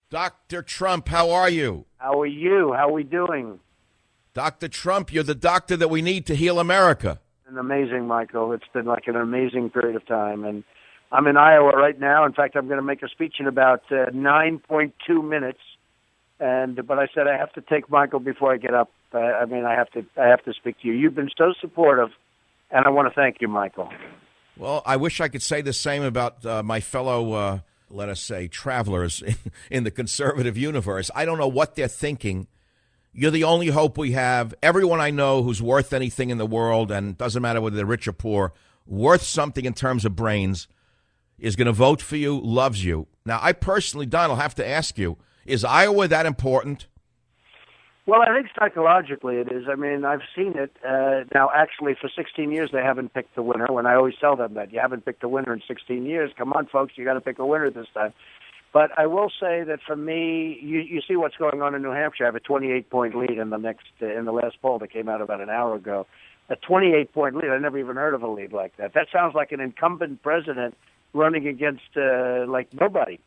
Dr. Trump, how are you? How are you? How are we doing? Dr. Trump, you're the doctor that we need to heal America. Amazing, Michael. It's been like an amazing period of time. And I'm in Iowa right now. In fact, I'm going to make a speech in about 9.2 minutes. But I said I have to take Michael before I get up. I have to speak to you. You've been so supportive, and I want to thank you, Michael. Well, I wish I could say the same about my fellow, let us say, travelers in the conservative universe. I don't know what they're thinking. You're the only hope we have. Everyone I know who's worth anything in the world, and doesn't matter whether they're rich or poor, worth something in terms of brains, is going to vote for you, loves you. Now, I personally, Don, will have to ask you, is Iowa that important? Well, I think psychologically it is. I mean, I've seen it. Now, actually, for 16 years, they haven't picked the winner, when I always tell them that. You haven't picked a winner in 16 years. Come on, folks, you got to pick a winner this time. But I will say that for me, you see what's going on in New Hampshire. I have a 28-point lead in the last poll that came out about an hour ago. A 28-point lead. I never even heard of a lead like that. That sounds like an incumbent president running against like nobody.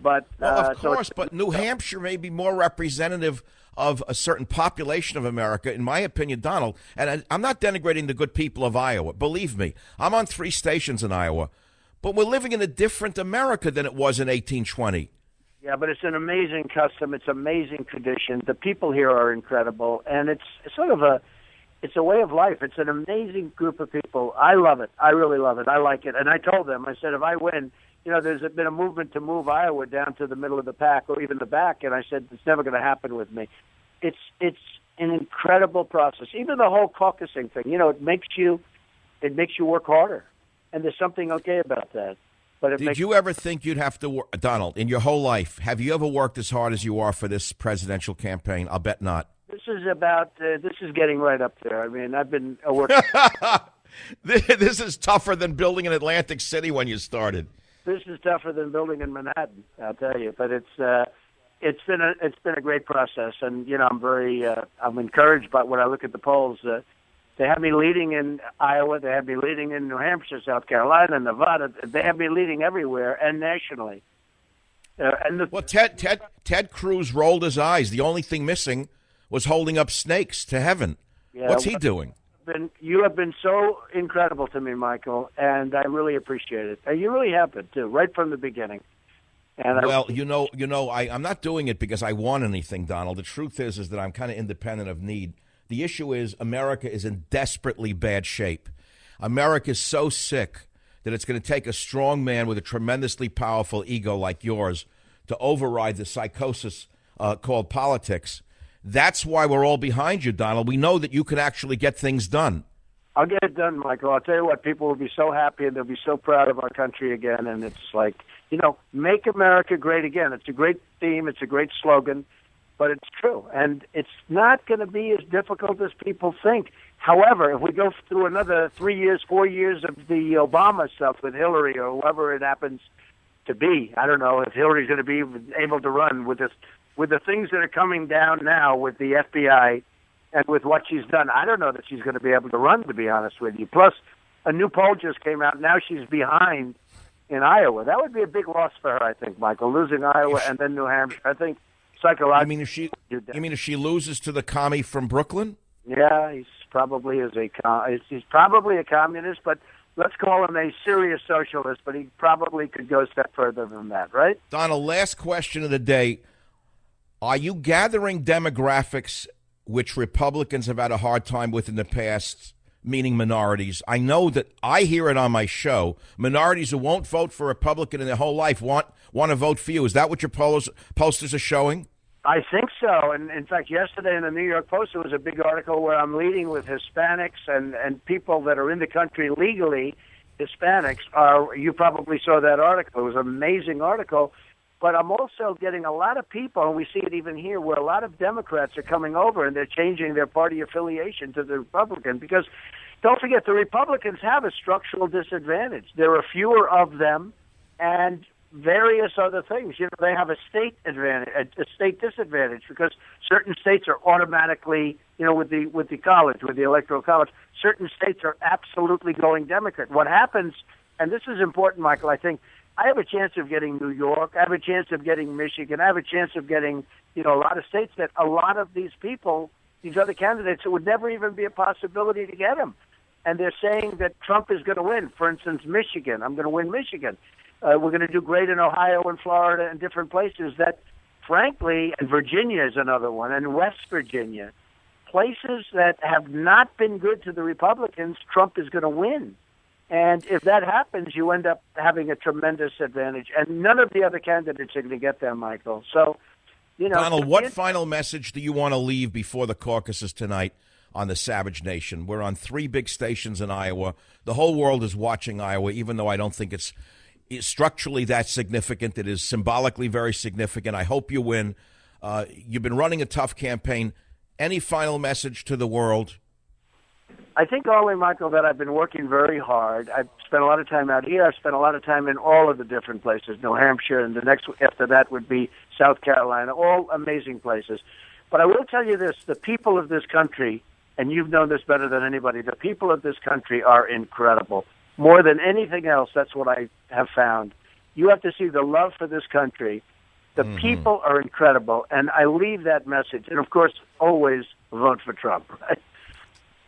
But well, of course, but New Hampshire may be more representative of a certain population of America, in my opinion, Donald. And I'm not denigrating the good people of Iowa. Believe me, I'm on 3 stations in Iowa. But we're living in a different America than it was in 1820. Yeah, but it's an amazing custom. It's amazing tradition. The people here are incredible, and it's sort of it's a way of life. It's an amazing group of people. I love it. I really love it. I like it. And I told them, I said, if I win, there's been a movement to move Iowa down to the middle of the pack or even the back, and I said, it's never going to happen with me. It's an incredible process. Even the whole caucusing thing, it makes you work harder. And there's something okay about that. But did you ever think you'd have to work, Donald, in your whole life, have you ever worked as hard as you are for this presidential campaign? I'll bet not. This is getting right up there. I mean, I've been working. This is tougher than building in Atlantic City when you started. This is tougher than building in Manhattan, I'll tell you. But it's been a great process, and I'm encouraged by when I look at the polls. They have me leading in Iowa. They have me leading in New Hampshire, South Carolina, Nevada. They have me leading everywhere and nationally. Ted Cruz rolled his eyes. The only thing missing was holding up snakes to heaven. Yeah, what's he doing? You have been so incredible to me, Michael, and I really appreciate it. And you really have been, too, right from the beginning. And I'm not doing it because I want anything, Donald. The truth is that I'm kind of independent of need. The issue is America is in desperately bad shape. America is so sick that it's going to take a strong man with a tremendously powerful ego like yours to override the psychosis called politics. That's why we're all behind you, Donald. We know that you can actually get things done. I'll get it done, Michael. I'll tell you what, people will be so happy and they'll be so proud of our country again. And it's like, make America great again. It's a great theme. It's a great slogan. But it's true, and it's not going to be as difficult as people think. However, if we go through another 3 years, 4 years of the Obama stuff with Hillary or whoever it happens to be, I don't know if Hillary's going to be able to run with the things that are coming down now with the FBI and with what she's done. I don't know that she's going to be able to run, to be honest with you. Plus, a new poll just came out. Now she's behind in Iowa. That would be a big loss for her, I think, Michael, losing Iowa and then New Hampshire. I think psychologically. You mean if she loses to the commie from Brooklyn? Yeah, he's probably a communist, but let's call him a serious socialist. But he probably could go a step further than that, right? Donald, last question of the day: are you gathering demographics which Republicans have had a hard time with in the past, meaning minorities? I know that I hear it on my show. Minorities who won't vote for Republican in their whole life want to vote for you. Is that what your posters are showing? I think so. And in fact, yesterday in the New York Post, there was a big article where I'm leading with Hispanics and people that are in the country legally. Hispanics are, you probably saw that article. It was an amazing article. But I'm also getting a lot of people, and we see it even here, where a lot of Democrats are coming over and they're changing their party affiliation to the Republican. Because don't forget, the Republicans have a structural disadvantage. There are fewer of them, and various other things. They have a state advantage, a state disadvantage, because certain states are automatically, with the college, with the electoral college, certain states are absolutely going Democrat. What happens, and this is important, Michael, I think I have a chance of getting New York. I have a chance of getting Michigan. I have a chance of getting, a lot of states that a lot of these people, these other candidates, it would never even be a possibility to get them. And they're saying that Trump is going to win. For instance, Michigan. I'm going to win Michigan. We're going to do great in Ohio and Florida and different places that, frankly, and Virginia is another one, and West Virginia, places that have not been good to the Republicans, Trump is going to win. And if that happens, you end up having a tremendous advantage. And none of the other candidates are going to get there, Michael. So, Donald, what final message do you want to leave before the caucuses tonight on the Savage Nation? We're on 3 big stations in Iowa. The whole world is watching Iowa, even though I don't think it's structurally that significant. It is symbolically very significant. I hope you win. You've been running a tough campaign. Any final message to the world? I think only, Michael, that I've been working very hard. I've spent a lot of time out here. I've spent a lot of time in all of the different places, New Hampshire, and the next after that would be South Carolina, all amazing places. But I will tell you this, the people of this country, and you've known this better than anybody, the people of this country are incredible. More than anything else, that's what I have found. You have to see the love for this country. The people are incredible, and I leave that message. And, of course, always vote for Trump. Right?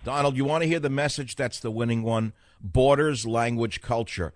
Donald, you want to hear the message that's the winning one? Borders, language, culture.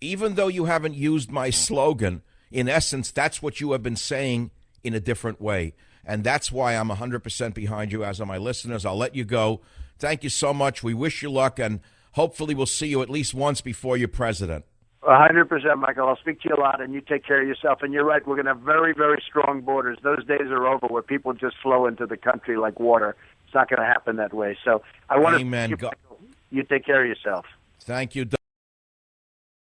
Even though you haven't used my slogan, in essence, that's what you have been saying in a different way. And that's why I'm 100% behind you, as are my listeners. I'll let you go. Thank you so much. We wish you luck, and hopefully we'll see you at least once before you're president. 100%, Michael. I'll speak to you a lot, and you take care of yourself. And you're right, we're going to have very, very strong borders. Those days are over where people just flow into the country like water. It's not going to happen that way. So I want Amen. to you take care of yourself. Thank you.